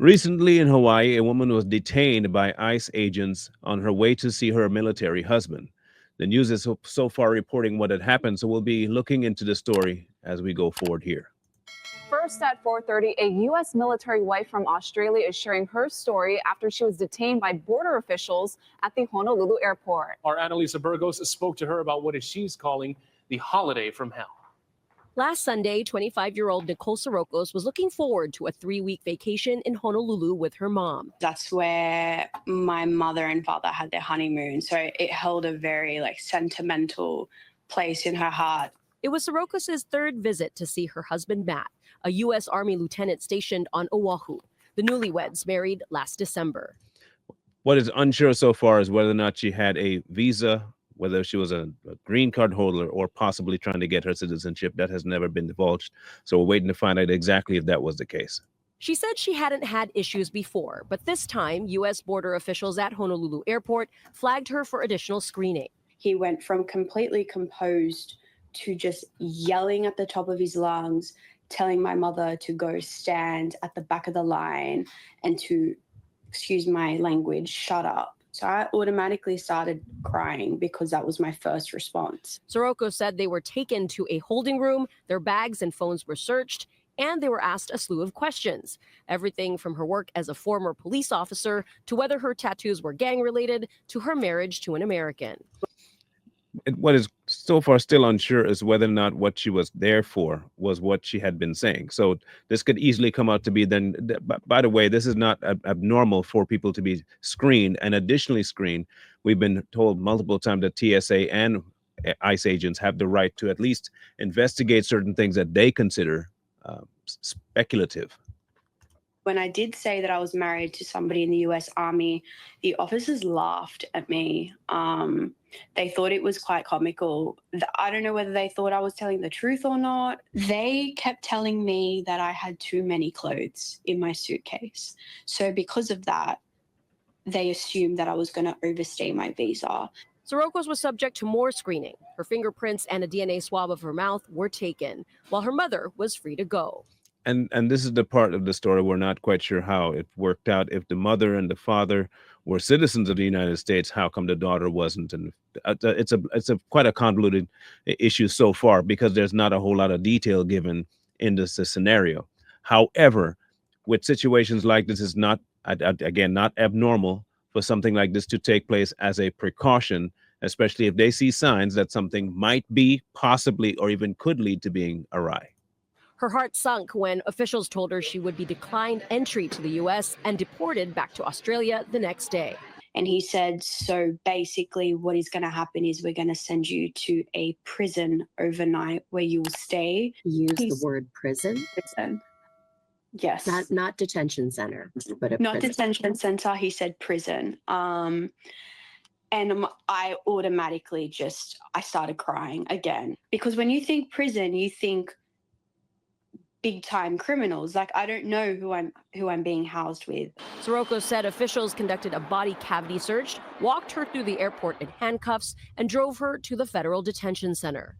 Recently in Hawaii, a woman was detained by ICE agents on her way to see her military husband. The news is so far reporting what had happened, so we'll be looking into the story as we go forward here. First at 4:30, a U.S. military wife from Australia is sharing her story after she was detained by border officials at the Honolulu airport. Our Annalisa Burgos spoke to her about what she's calling the holiday from hell. Last Sunday, 25-year-old Nicolle Saroukos was looking forward to a 3-week vacation in Honolulu with her mom. That's where my mother and father had their honeymoon, so it held a very sentimental place in her heart. It was Saroukos' third visit to see her husband Matt, a U.S. Army lieutenant stationed on Oahu. The newlyweds married last December. What is unsure so far is whether or not she had a visa, whether she was a green card holder, or possibly trying to get her citizenship. That has never been divulged. So we're waiting to find out exactly if that was the case. She said she hadn't had issues before, but this time, U.S. border officials at Honolulu Airport flagged her for additional screening. He went from completely composed to just yelling at the top of his lungs, telling my mother to go stand at the back of the line and to, excuse my language, shut up. So I automatically started crying because that was my first response. Saroukos said they were taken to a holding room, their bags and phones were searched, and they were asked a slew of questions. Everything from her work as a former police officer to whether her tattoos were gang-related to her marriage to an American. What is so far still unsure is whether or not what she was there for was what she had been saying. So this could easily come out to be then, by the way, this is not abnormal for people to be screened and additionally screened. We've been told multiple times that TSA and ICE agents have the right to at least investigate certain things that they consider speculative. When I did say that I was married to somebody in the US Army, the officers laughed at me. They thought it was quite comical. I don't know whether they thought I was telling the truth or not. They kept telling me that I had too many clothes in my suitcase. So because of that, they assumed that I was going to overstay my visa. Saroukos was subject to more screening. Her fingerprints and a DNA swab of her mouth were taken, while her mother was free to go. And this is the part of the story we're not quite sure how it worked out. If the mother and the father were citizens of the United States, how come the daughter wasn't? And it's a quite a convoluted issue so far because there's not a whole lot of detail given in this scenario. However, with situations like this, is not again not abnormal for something like this to take place as a precaution, especially if they see signs that something might be possibly or even could lead to being awry. Her heart sunk when officials told her she would be declined entry to the U.S. and deported back to Australia the next day. And he said, so basically what is going to happen is we're going to send you to a prison overnight where you will stay. Use the word prison? Prison. Yes. Not detention center, but a Not prison. detention center. He said prison. And I automatically I started crying again. Because when you think prison, you think big time criminals. I don't know who I'm being housed with. Saroukos said officials conducted a body cavity search, walked her through the airport in handcuffs, and drove her to the federal detention center.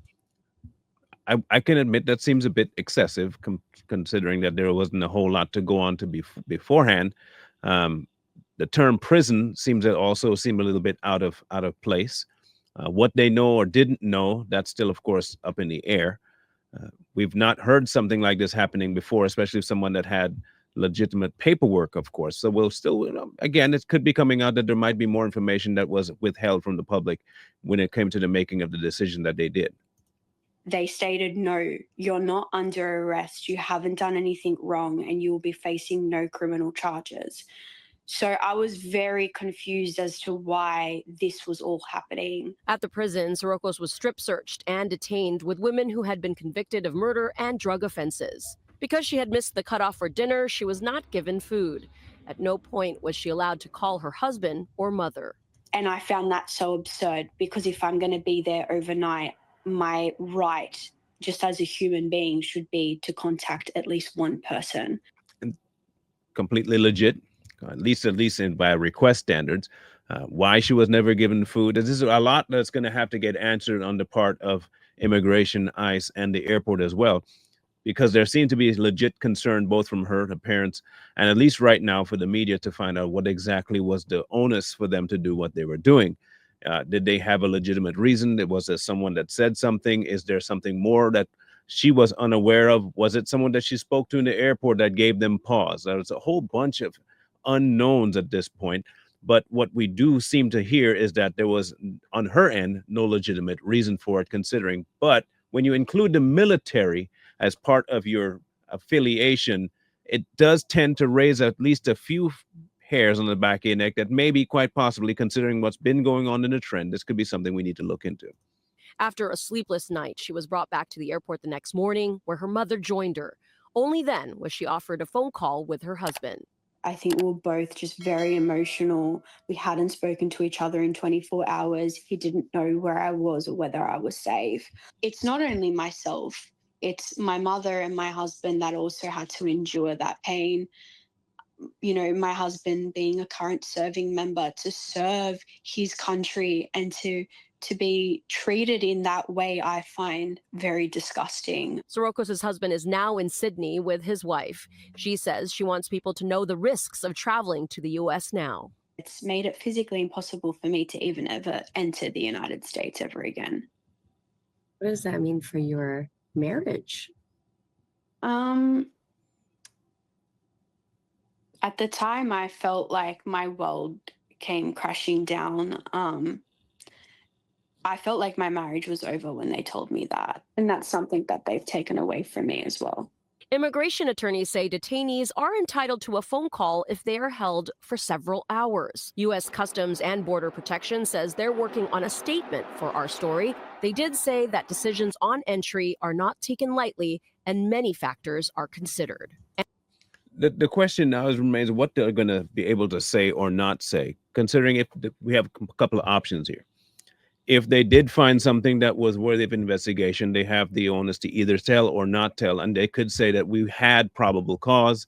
I can admit that seems a bit excessive, considering that there wasn't a whole lot to go on to beforehand. The term prison seems to also seem a little bit out of place. What they know or didn't know, that's still, of course, up in the air. We've not heard something like this happening before, especially someone that had legitimate paperwork, of course. So we'll still, again, it could be coming out that there might be more information that was withheld from the public when it came to the making of the decision that they did. They stated, no, you're not under arrest. You haven't done anything wrong and you will be facing no criminal charges. So I was very confused as to why this was all happening. At the prison, Saroukos was strip searched and detained with women who had been convicted of murder and drug offenses. Because she had missed the cutoff for dinner, she was not given food. At no point was she allowed to call her husband or mother. And I found that so absurd because if I'm going to be there overnight, my right, just as a human being, should be to contact at least one person. And completely legit. At least by request standards, why she was never given food. This is a lot that's going to have to get answered on the part of immigration, ICE, and the airport as well. because there seemed to be legit concern both from her parents, and at least right now for the media to find out what exactly was the onus for them to do what they were doing. Did they have a legitimate reason? Was there someone that said something? Is there something more that she was unaware of? Was it someone that she spoke to in the airport that gave them pause? There was a whole bunch of unknowns at this point. But what we do seem to hear is that there was, on her end, no legitimate reason for it, considering. But when you include the military as part of your affiliation, it does tend to raise at least a few hairs on the back of your neck that maybe, quite possibly, considering what's been going on in the trend, this could be something we need to look into. After a sleepless night, she was brought back to the airport the next morning, where her mother joined her. Only then was she offered a phone call with her husband. I think we were both just very emotional. We hadn't spoken to each other in 24 hours. He didn't know where I was or whether I was safe. It's not only myself, it's my mother and my husband that also had to endure that pain. You know, my husband being a current serving member, to serve his country and to be treated in that way, I find very disgusting. Saroukos' husband is now in Sydney with his wife. She says she wants people to know the risks of traveling to the U.S. now. It's made it physically impossible for me to even ever enter the United States ever again. What does that mean for your marriage? At the time, I felt like my world came crashing down. I felt like my marriage was over when they told me that. And that's something that they've taken away from me as well. Immigration attorneys say detainees are entitled to a phone call if they are held for several hours. U.S. Customs and Border Protection says they're working on a statement for our story. They did say that decisions on entry are not taken lightly and many factors are considered. The question now remains what they're going to be able to say or not say, considering if we have a couple of options here. If they did find something that was worthy of investigation, they have the onus to either tell or not tell. And they could say that we had probable cause.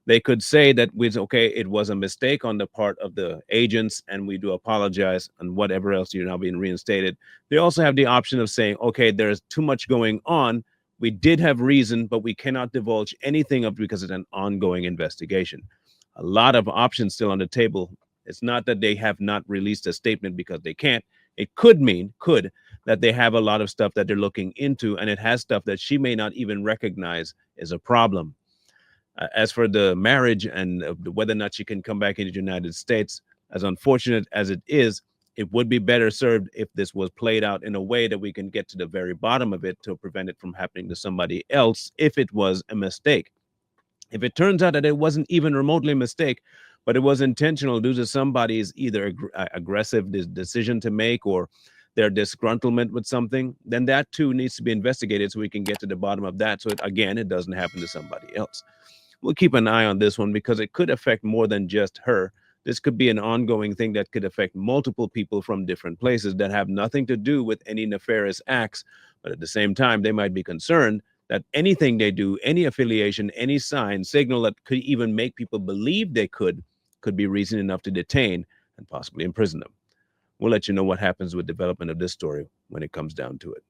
They could say that it was a mistake on the part of the agents, and we do apologize, and whatever else, you're now being reinstated. They also have the option of saying, okay, there's too much going on. We did have reason, but we cannot divulge anything of because it's an ongoing investigation. A lot of options still on the table. It's not that they have not released a statement because they can't. It could mean that they have a lot of stuff that they're looking into, and it has stuff that she may not even recognize is a problem. As for the marriage and whether or not she can come back into the United States, as unfortunate as it is, it would be better served if this was played out in a way that we can get to the very bottom of it to prevent it from happening to somebody else if it was a mistake. If it turns out that it wasn't even remotely a mistake, but it was intentional due to somebody's either aggressive decision to make or their disgruntlement with something, then that too needs to be investigated so we can get to the bottom of that. So it doesn't happen to somebody else. We'll keep an eye on this one because it could affect more than just her. This could be an ongoing thing that could affect multiple people from different places that have nothing to do with any nefarious acts. But at the same time, they might be concerned that anything they do, any affiliation, any sign, signal that could even make people believe they could be reason enough to detain and possibly imprison them. We'll let you know what happens with development of this story when it comes down to it.